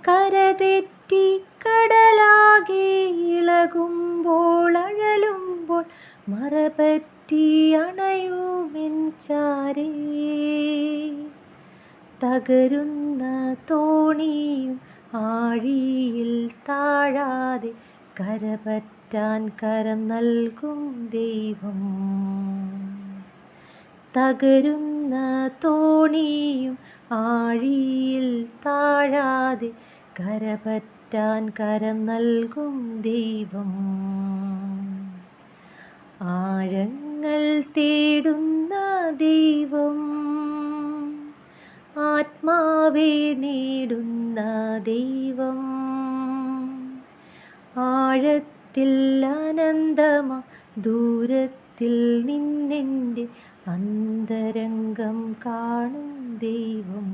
കരതെറ്റി കടലാകെ ഇളകുമ്പോൾ അഴലുമ്പോൾ മറപറ്റി അണയുമെൻ ചാരേ. തകരുന്ന തോണിയും ആഴിയിൽ താഴാതെ കരപറ്റാൻ കരം നൽകും ദൈവം. തകരുന്ന തോണിയും ആഴിയിൽ താഴാതെ കരപറ്റാൻ കരം നൽകും ദൈവം. ആഴങ്ങൾ തേടുന്ന ദൈവം, ആത്മാവെ നേടുന്ന ദൈവം, ആഴത്തിൽ അനന്തമാം ദൂരത്തിൽ നിന്നെൻ്റെ അന്തരംഗം കാണും ദൈവം.